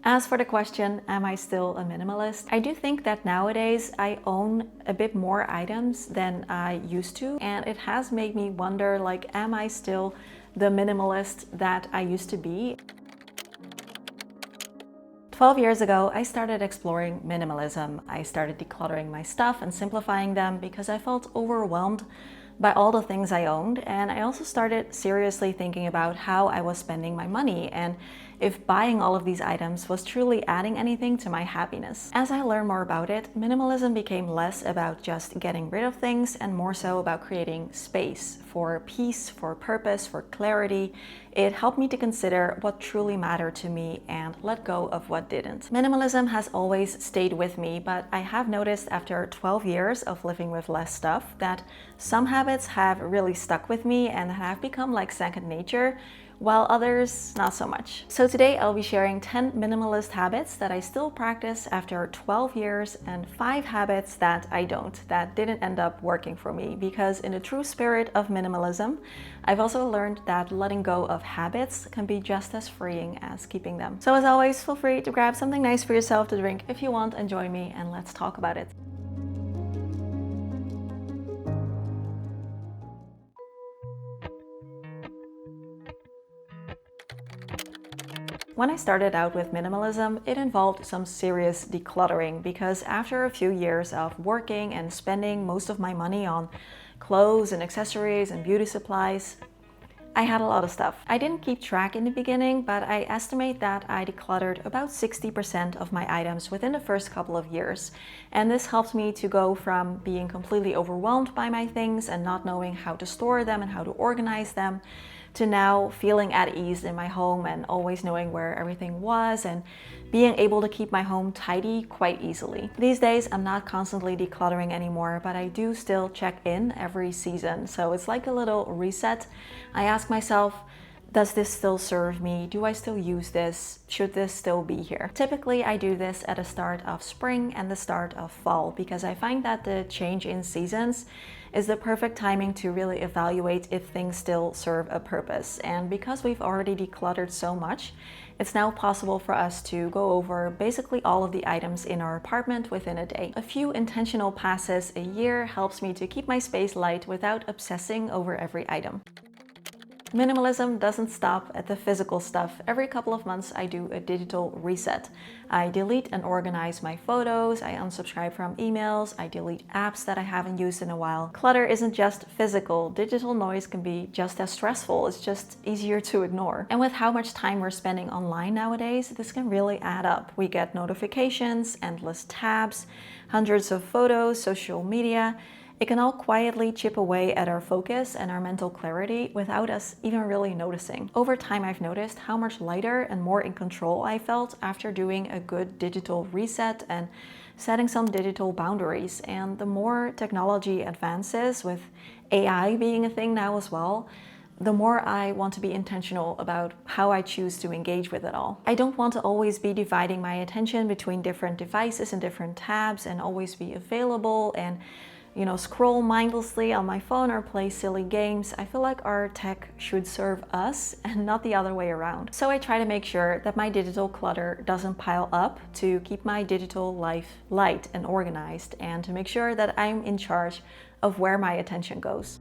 As for the question, am I still a minimalist? I do think that nowadays I own a bit more items than I used to, and it has made me wonder, like, am I still the minimalist that I used to be? 12 years ago, I started exploring minimalism. I started decluttering my stuff and simplifying them because I felt overwhelmed by all the things I owned. And I also started seriously thinking about how I was spending my money and if buying all of these items was truly adding anything to my happiness. As I learned more about it, minimalism became less about just getting rid of things and more so about creating space for peace, for purpose, for clarity. It helped me to consider what truly mattered to me and let go of what didn't. Minimalism has always stayed with me, but I have noticed after 12 years of living with less stuff that some habits have really stuck with me and have become like second nature, while others not so much. So today I'll be sharing 10 minimalist habits that I still practice after 12 years and 5 habits that I don't, that didn't end up working for me, because in the true spirit of minimalism, I've also learned that letting go of habits can be just as freeing as keeping them. So as always, feel free to grab something nice for yourself to drink if you want and join me, and let's talk about it. When I started out with minimalism, it involved some serious decluttering because after a few years of working and spending most of my money on clothes and accessories and beauty supplies, I had a lot of stuff. I didn't keep track in the beginning, but I estimate that I decluttered about 60% of my items within the first couple of years. And this helped me to go from being completely overwhelmed by my things and not knowing how to store them and how to organize them, to now feeling at ease in my home and always knowing where everything was and being able to keep my home tidy quite easily. These days, I'm not constantly decluttering anymore, but I do still check in every season. So it's like a little reset. I ask myself, does this still serve me? Do I still use this? Should this still be here? Typically, I do this at the start of spring and the start of fall because I find that the change in seasons is the perfect timing to really evaluate if things still serve a purpose. And because we've already decluttered so much, it's now possible for us to go over basically all of the items in our apartment within a day. A few intentional passes a year helps me to keep my space light without obsessing over every item. Minimalism doesn't stop at the physical stuff. Every couple of months I do a digital reset. I delete and organize my photos, I unsubscribe from emails, I delete apps that I haven't used in a while. Clutter isn't just physical. Digital noise can be just as stressful. It's just easier to ignore. And with how much time we're spending online nowadays, this can really add up. We get notifications, endless tabs, hundreds of photos, social media. It can all quietly chip away at our focus and our mental clarity without us even really noticing. Over time, I've noticed how much lighter and more in control I felt after doing a good digital reset and setting some digital boundaries. And the more technology advances, with AI being a thing now as well, the more I want to be intentional about how I choose to engage with it all. I don't want to always be dividing my attention between different devices and different tabs and always be available and scroll mindlessly on my phone or play silly games. I feel like our tech should serve us and not the other way around. So I try to make sure that my digital clutter doesn't pile up, to keep my digital life light and organized, and to make sure that I'm in charge of where my attention goes.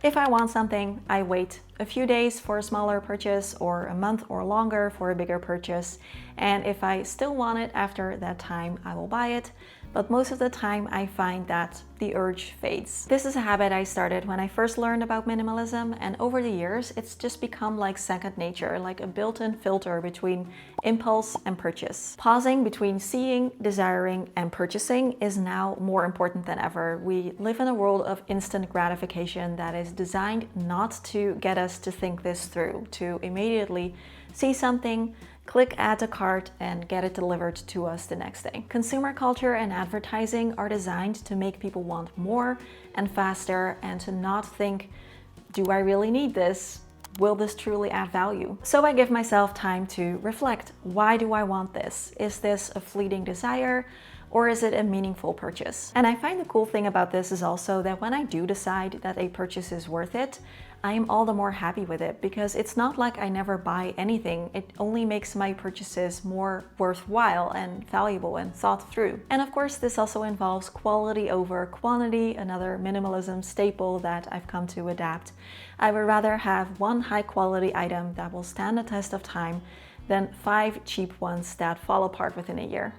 If I want something, I wait a few days for a smaller purchase or a month or longer for a bigger purchase. And if I still want it after that time, I will buy it. But most of the time I find that the urge fades. This is a habit I started when I first learned about minimalism, and over the years it's just become like second nature, like a built-in filter between impulse and purchase. Pausing between seeing, desiring, and purchasing is now more important than ever. We live in a world of instant gratification that is designed not to get us to think this through, to immediately see something, click add to cart, and get it delivered to us the next day. Consumer culture and advertising are designed to make people want more and faster, and to not think, do I really need this? Will this truly add value? So I give myself time to reflect. Why do I want this? Is this a fleeting desire? Or is it a meaningful purchase? And I find the cool thing about this is also that when I do decide that a purchase is worth it, I am all the more happy with it because it's not like I never buy anything. It only makes my purchases more worthwhile and valuable and thought through. And of course, this also involves quality over quantity, another minimalism staple that I've come to adapt. I would rather have one high quality item that will stand the test of time than 5 cheap ones that fall apart within a year.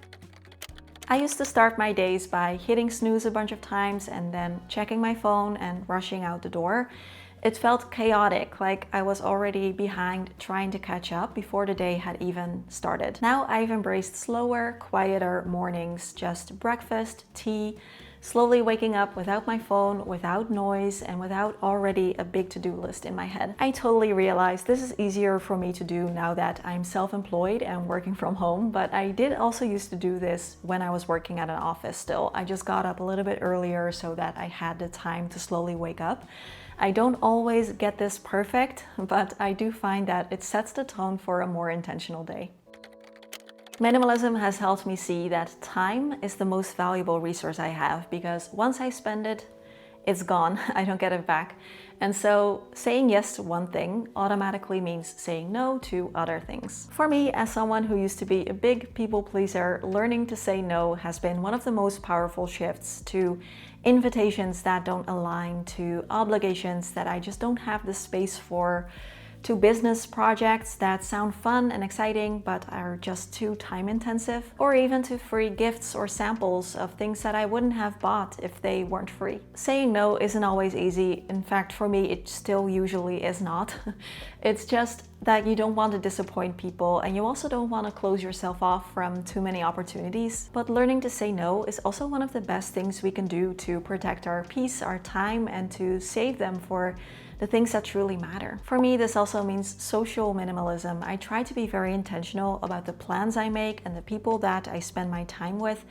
I used to start my days by hitting snooze a bunch of times and then checking my phone and rushing out the door. It felt chaotic, like I was already behind trying to catch up before the day had even started. Now I've embraced slower, quieter mornings, just breakfast, tea, slowly waking up without my phone, without noise, and without already a big to-do list in my head. I totally realize this is easier for me to do now that I'm self-employed and working from home, but I did also used to do this when I was working at an office still. I just got up a little bit earlier so that I had the time to slowly wake up. I don't always get this perfect, but I do find that it sets the tone for a more intentional day. Minimalism has helped me see that time is the most valuable resource I have because once I spend it, it's gone. I don't get it back. And so saying yes to one thing automatically means saying no to other things. For me, as someone who used to be a big people pleaser, learning to say no has been one of the most powerful shifts to invitations that don't align, to obligations that I just don't have the space for, to business projects that sound fun and exciting but are just too time intensive, or even to free gifts or samples of things that I wouldn't have bought if they weren't free. Saying no isn't always easy. In fact, for me, it still usually is not. It's just that you don't want to disappoint people and you also don't want to close yourself off from too many opportunities. But learning to say no is also one of the best things we can do to protect our peace, our time, and to save them for the things that truly matter. For me, this also means social minimalism. I try to be very intentional about the plans I make and the people that I spend my time with.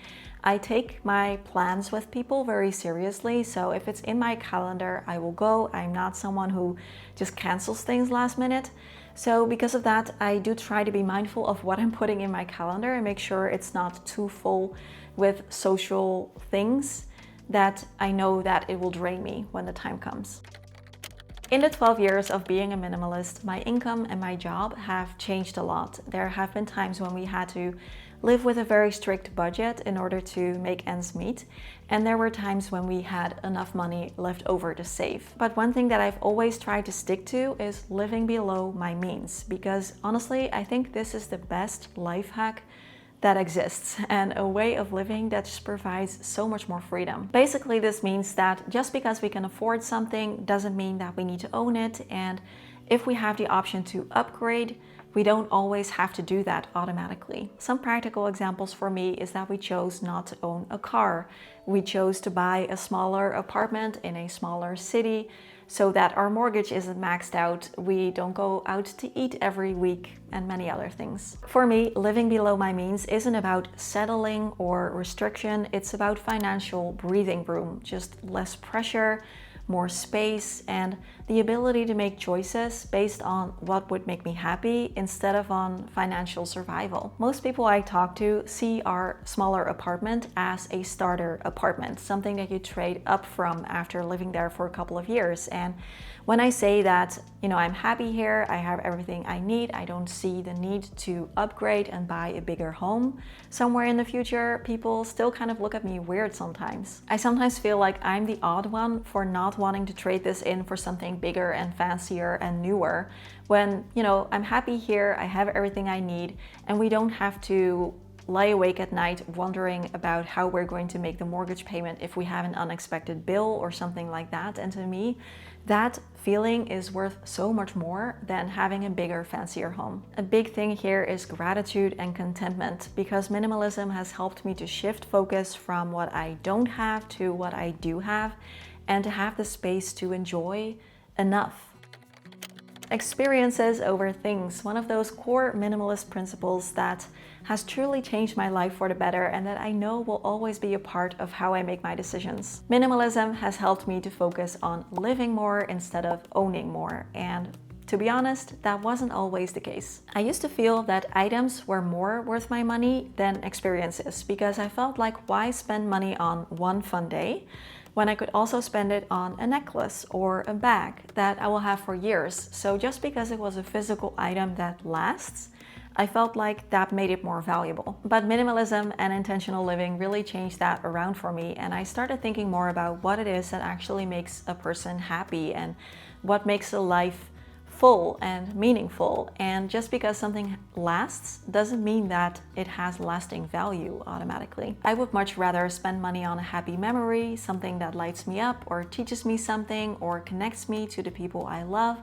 I take my plans with people very seriously, so if it's in my calendar, I will go. I'm not someone who just cancels things last minute. So because of that, I do try to be mindful of what I'm putting in my calendar and make sure it's not too full with social things that I know that it will drain me when the time comes. In the 12 years of being a minimalist, my income and my job have changed a lot. There have been times when we had to live with a very strict budget in order to make ends meet, and there were times when we had enough money left over to save. But one thing that I've always tried to stick to is living below my means, because honestly, I think this is the best life hack that exists and a way of living that just provides so much more freedom. Basically, this means that just because we can afford something doesn't mean that we need to own it, and if we have the option to upgrade, we don't always have to do that automatically. Some practical examples for me is that we chose not to own a car. We chose to buy a smaller apartment in a smaller city so that our mortgage isn't maxed out, we don't go out to eat every week, and many other things. For me, living below my means isn't about settling or restriction, it's about financial breathing room, just less pressure, more space, and the ability to make choices based on what would make me happy instead of on financial survival. Most people I talk to see our smaller apartment as a starter apartment, something that you trade up from after living there for a couple of years. And when I say that, I'm happy here, I have everything I need, I don't see the need to upgrade and buy a bigger home somewhere in the future, people still kind of look at me weird sometimes. I sometimes feel like I'm the odd one for not wanting to trade this in for something bigger and fancier and newer when, I'm happy here, I have everything I need, and we don't have to lie awake at night wondering about how we're going to make the mortgage payment if we have an unexpected bill or something like that. And to me, that feeling is worth so much more than having a bigger, fancier home. A big thing here is gratitude and contentment, because minimalism has helped me to shift focus from what I don't have to what I do have, and to have the space to enjoy enough. Experiences over things, one of those core minimalist principles that has truly changed my life for the better and that I know will always be a part of how I make my decisions. Minimalism has helped me to focus on living more instead of owning more, and to be honest, that wasn't always the case. I used to feel that items were more worth my money than experiences, because I felt like, why spend money on one fun day when I could also spend it on a necklace or a bag that I will have for years. So just because it was a physical item that lasts, I felt like that made it more valuable. But minimalism and intentional living really changed that around for me, and I started thinking more about what it is that actually makes a person happy and what makes a life full and meaningful. And just because something lasts doesn't mean that it has lasting value automatically. I would much rather spend money on a happy memory, something that lights me up or teaches me something or connects me to the people I love,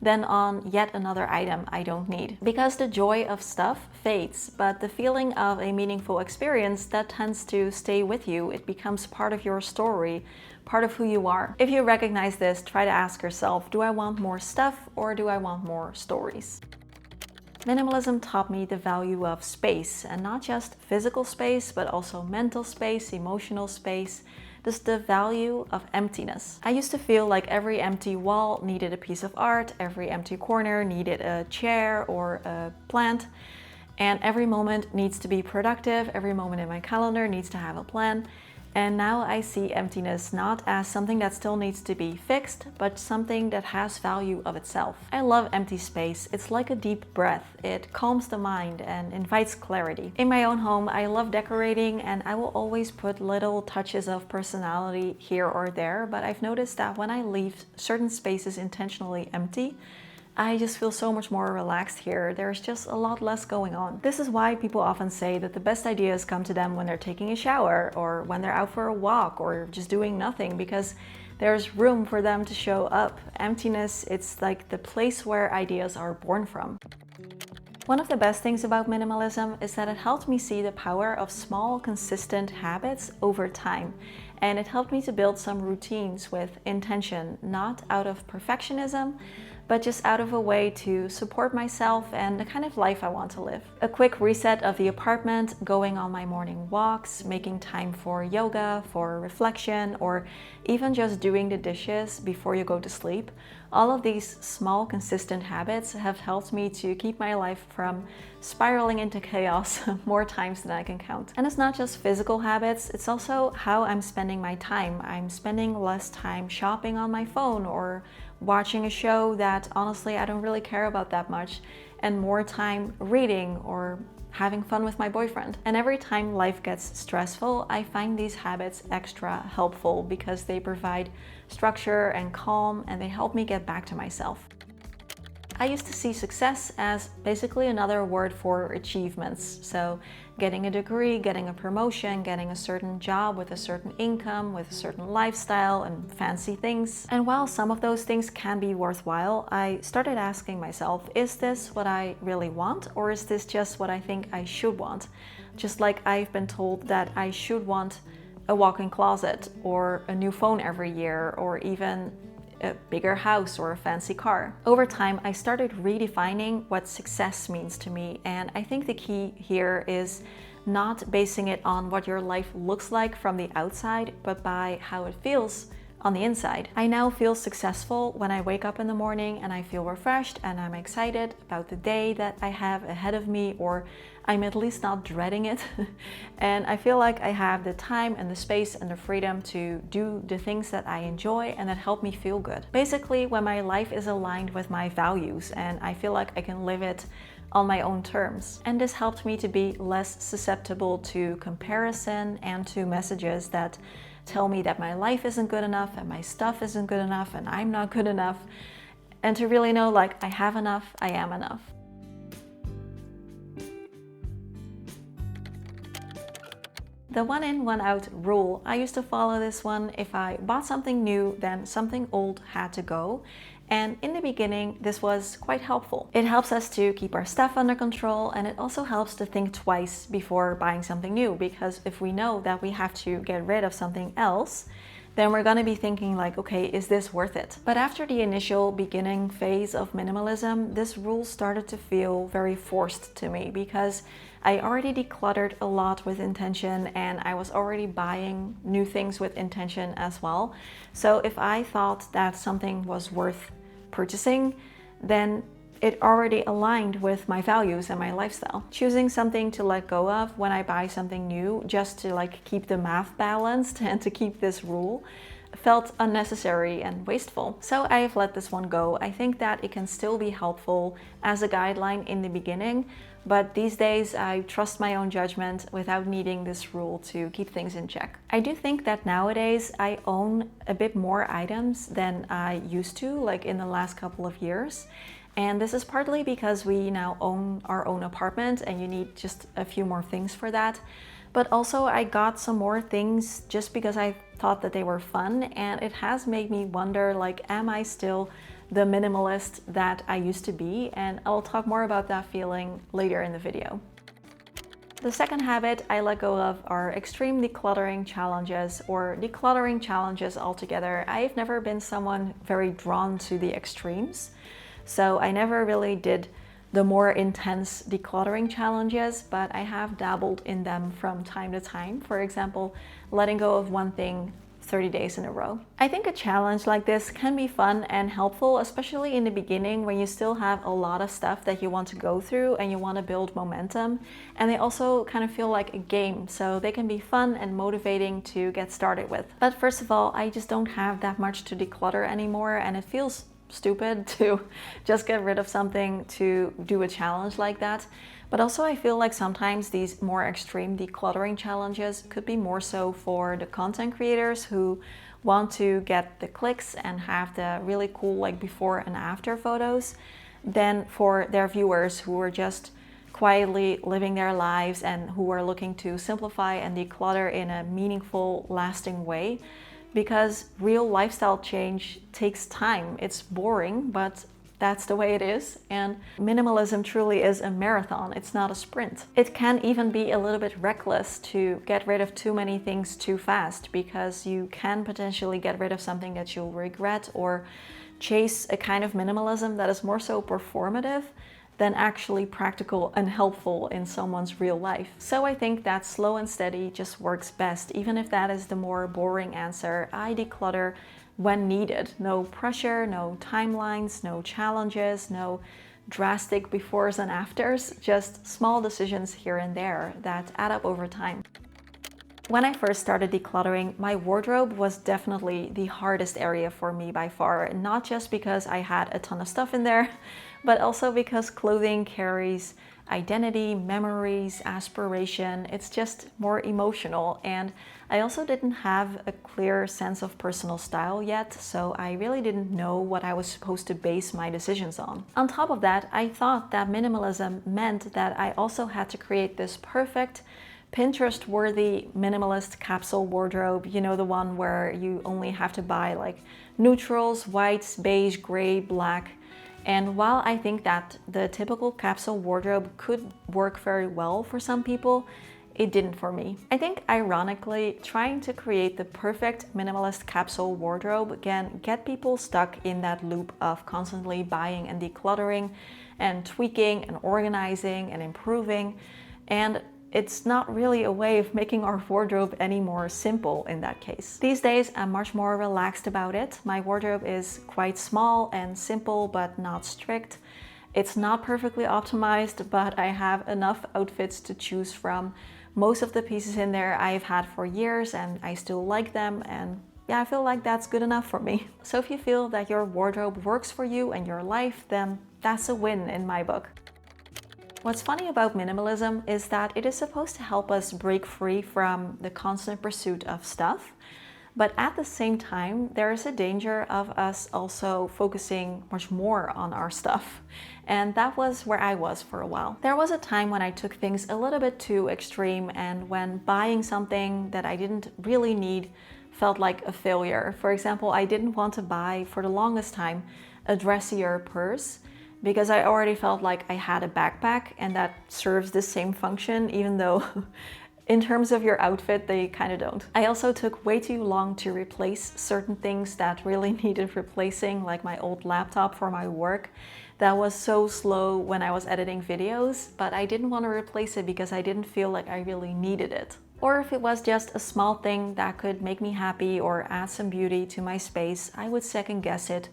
than on yet another item I don't need. Because the joy of stuff fades, but the feeling of a meaningful experience, that tends to stay with you. It becomes part of your story, part of who you are. If you recognize this, try to ask yourself, do I want more stuff or do I want more stories? Minimalism taught me the value of space, and not just physical space, but also mental space, emotional space. Just the value of emptiness. I used to feel like every empty wall needed a piece of art, every empty corner needed a chair or a plant, and every moment needs to be productive, every moment in my calendar needs to have a plan. And now I see emptiness not as something that still needs to be fixed, but something that has value of itself. I love empty space. It's like a deep breath. It calms the mind and invites clarity. In my own home, I love decorating, and I will always put little touches of personality here or there, but I've noticed that when I leave certain spaces intentionally empty, I just feel so much more relaxed here. There's just a lot less going on. This is why people often say that the best ideas come to them when they're taking a shower or when they're out for a walk or just doing nothing, because there's room for them to show up. Emptiness, it's like the place where ideas are born from. One of the best things about minimalism is that it helped me see the power of small, consistent habits over time. And it helped me to build some routines with intention, not out of perfectionism, but just out of a way to support myself and the kind of life I want to live. A quick reset of the apartment, going on my morning walks, making time for yoga, for reflection, or even just doing the dishes before you go to sleep. All of these small, consistent habits have helped me to keep my life from spiraling into chaos more times than I can count. And it's not just physical habits, it's also how I'm spending my time. I'm spending less time shopping on my phone or watching a show that honestly I don't really care about that much, and more time reading or having fun with my boyfriend. And every time life gets stressful, I find these habits extra helpful because they provide structure and calm, and they help me get back to myself. I used to see success as basically another word for achievements. So getting a degree, getting a promotion, getting a certain job with a certain income, with a certain lifestyle and fancy things. And while some of those things can be worthwhile, I started asking myself, is this what I really want, or is this just what I think I should want? Just like I've been told that I should want a walk-in closet or a new phone every year, or even a bigger house or a fancy car. Over time, I started redefining what success means to me, and I think the key here is not basing it on what your life looks like from the outside, but by how it feels on the inside. I now feel successful when I wake up in the morning and I feel refreshed and I'm excited about the day that I have ahead of me, or I'm at least not dreading it. And I feel like I have the time and the space and the freedom to do the things that I enjoy and that help me feel good. Basically, when my life is aligned with my values and I feel like I can live it on my own terms. And this helped me to be less susceptible to comparison and to messages that tell me that my life isn't good enough and my stuff isn't good enough and I'm not good enough. And to really know, like, I have enough, I am enough. The one in, one out rule. I used to follow this one. If I bought something new, then something old had to go. And in the beginning, this was quite helpful. It helps us to keep our stuff under control, and it also helps to think twice before buying something new, because if we know that we have to get rid of something else, then we're gonna be thinking like, okay, is this worth it? But after the initial beginning phase of minimalism, this rule started to feel very forced to me, because I already decluttered a lot with intention and I was already buying new things with intention as well. So if I thought that something was worth purchasing, then it already aligned with my values and my lifestyle. Choosing something to let go of when I buy something new just to like keep the math balanced and to keep this rule felt unnecessary and wasteful. So I have let this one go. I think that it can still be helpful as a guideline in the beginning, but these days I trust my own judgment without needing this rule to keep things in check. I do think that nowadays I own a bit more items than I used to, like in the last couple of years. And this is partly because we now own our own apartment and you need just a few more things for that. But also I got some more things just because I thought that they were fun, and it has made me wonder, like, am I still the minimalist that I used to be? And I'll talk more about that feeling later in the video. The second habit I let go of are extreme decluttering challenges, or decluttering challenges altogether. I've never been someone very drawn to the extremes, so I never really did the more intense decluttering challenges, but I have dabbled in them from time to time. For example, letting go of one thing 30 days in a row. I think a challenge like this can be fun and helpful, especially in the beginning when you still have a lot of stuff that you want to go through and you want to build momentum. And they also kind of feel like a game, so they can be fun and motivating to get started with. But first of all, I just don't have that much to declutter anymore, and it feels stupid to just get rid of something to do a challenge like that. But also I feel like sometimes these more extreme decluttering challenges could be more so for the content creators who want to get the clicks and have the really cool like before and after photos, than for their viewers who are just quietly living their lives and who are looking to simplify and declutter in a meaningful, lasting way. Because real lifestyle change takes time. It's boring, but that's the way it is. And minimalism truly is a marathon. It's not a sprint. It can even be a little bit reckless to get rid of too many things too fast, because you can potentially get rid of something that you'll regret, or chase a kind of minimalism that is more so performative than actually practical and helpful in someone's real life. So I think that slow and steady just works best. Even if that is the more boring answer, I declutter when needed. No pressure, no timelines, no challenges, no drastic befores and afters, just small decisions here and there that add up over time. When I first started decluttering, my wardrobe was definitely the hardest area for me by far, not just because I had a ton of stuff in there, but also because clothing carries identity, memories, aspiration. It's just more emotional, and I also didn't have a clear sense of personal style yet, so I really didn't know what I was supposed to base my decisions on. On top of that, I thought that minimalism meant that I also had to create this perfect Pinterest-worthy minimalist capsule wardrobe, you know, the one where you only have to buy like neutrals, whites, beige, gray, black. And while I think that the typical capsule wardrobe could work very well for some people, it didn't for me. I think ironically, trying to create the perfect minimalist capsule wardrobe can get people stuck in that loop of constantly buying and decluttering and tweaking and organizing and improving. And it's not really a way of making our wardrobe any more simple in that case. These days, I'm much more relaxed about it. My wardrobe is quite small and simple, but not strict. It's not perfectly optimized, but I have enough outfits to choose from. Most of the pieces in there I've had for years and I still like them, and yeah, I feel like that's good enough for me. So if you feel that your wardrobe works for you and your life, then that's a win in my book. What's funny about minimalism is that it is supposed to help us break free from the constant pursuit of stuff, but at the same time, there is a danger of us also focusing much more on our stuff. And that was where I was for a while. There was a time when I took things a little bit too extreme, and when buying something that I didn't really need felt like a failure. For example, I didn't want to buy, for the longest time, a dressier purse, because I already felt like I had a backpack and that serves the same function, even though in terms of your outfit, they kind of don't. I also took way too long to replace certain things that really needed replacing, like my old laptop for my work. That was so slow when I was editing videos, but I didn't want to replace it because I didn't feel like I really needed it. Or if it was just a small thing that could make me happy or add some beauty to my space, I would second guess it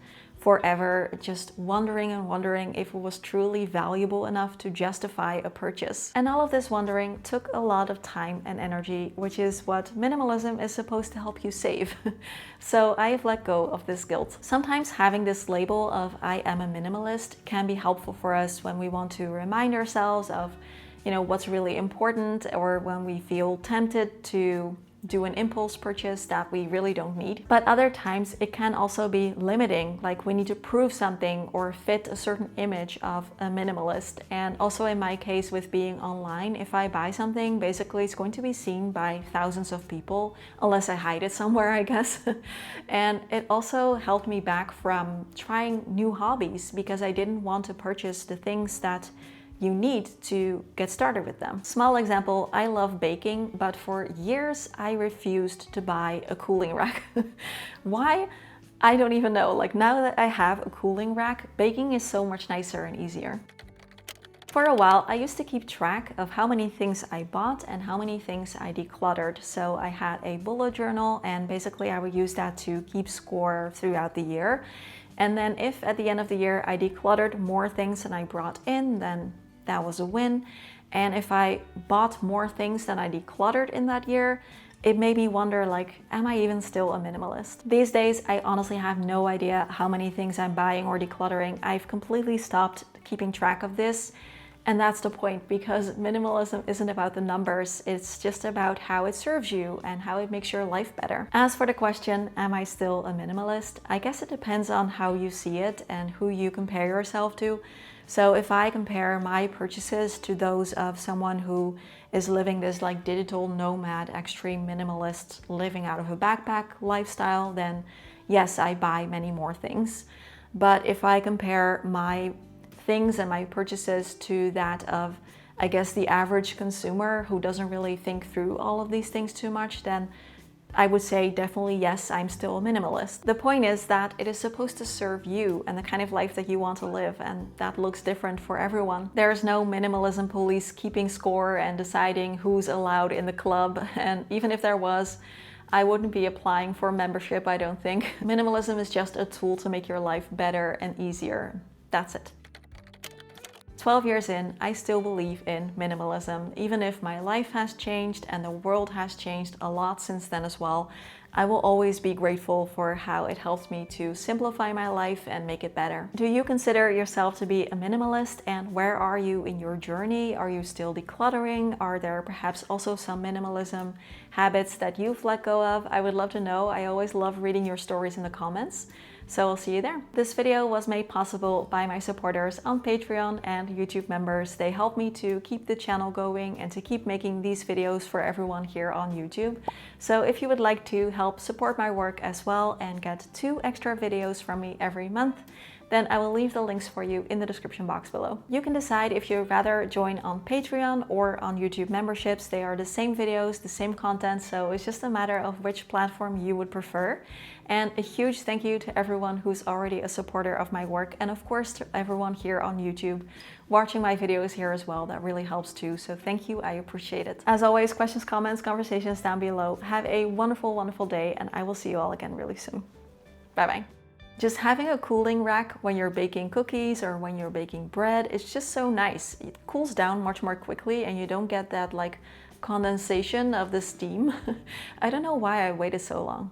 forever, just wondering and wondering if it was truly valuable enough to justify a purchase. And all of this wondering took a lot of time and energy, which is what minimalism is supposed to help you save. So I have let go of this guilt. Sometimes having this label of I am a minimalist can be helpful for us when we want to remind ourselves of, what's really important, or when we feel tempted to do an impulse purchase that we really don't need. But other times it can also be limiting, like we need to prove something or fit a certain image of a minimalist. And also in my case with being online, if I buy something, basically it's going to be seen by thousands of people, unless I hide it somewhere, I guess. And it also held me back from trying new hobbies because I didn't want to purchase the things that you need to get started with them. Small example, I love baking, but for years I refused to buy a cooling rack. Why? I don't even know. Like, now that I have a cooling rack, baking is so much nicer and easier. For a while, I used to keep track of how many things I bought and how many things I decluttered. So I had a bullet journal, and basically I would use that to keep score throughout the year. And then if at the end of the year I decluttered more things than I brought in, then that was a win. And if I bought more things than I decluttered in that year, it made me wonder, like, am I even still a minimalist? These days, I honestly have no idea how many things I'm buying or decluttering. I've completely stopped keeping track of this. And that's the point, because minimalism isn't about the numbers, it's just about how it serves you and how it makes your life better. As for the question, am I still a minimalist? I guess it depends on how you see it and who you compare yourself to. So if I compare my purchases to those of someone who is living this like digital nomad, extreme minimalist, living out of a backpack lifestyle, then yes, I buy many more things. But if I compare my things and my purchases to that of, I guess, the average consumer who doesn't really think through all of these things too much, then I would say definitely yes, I'm still a minimalist. The point is that it is supposed to serve you and the kind of life that you want to live, and that looks different for everyone. There is no minimalism police keeping score and deciding who's allowed in the club, and even if there was, I wouldn't be applying for membership, I don't think. Minimalism is just a tool to make your life better and easier. That's it. 12 years in, I still believe in minimalism. Even if my life has changed and the world has changed a lot since then as well, I will always be grateful for how it helps me to simplify my life and make it better. Do you consider yourself to be a minimalist, and where are you in your journey? Are you still decluttering? Are there perhaps also some minimalism habits that you've let go of? I would love to know. I always love reading your stories in the comments. So I'll see you there. This video was made possible by my supporters on Patreon and YouTube members. They help me to keep the channel going and to keep making these videos for everyone here on YouTube. So if you would like to help support my work as well and get 2 extra videos from me every month, then I will leave the links for you in the description box below. You can decide if you'd rather join on Patreon or on YouTube memberships. They are the same videos, the same content, so it's just a matter of which platform you would prefer. And a huge thank you to everyone who's already a supporter of my work, and of course to everyone here on YouTube watching my videos here as well. That really helps too, so thank you, I appreciate it. As always, questions, comments, conversations down below. Have a wonderful, wonderful day, and I will see you all again really soon. Bye-bye. Just having a cooling rack when you're baking cookies or when you're baking bread, it's just so nice. It cools down much more quickly and you don't get that like condensation of the steam. I don't know why I waited so long.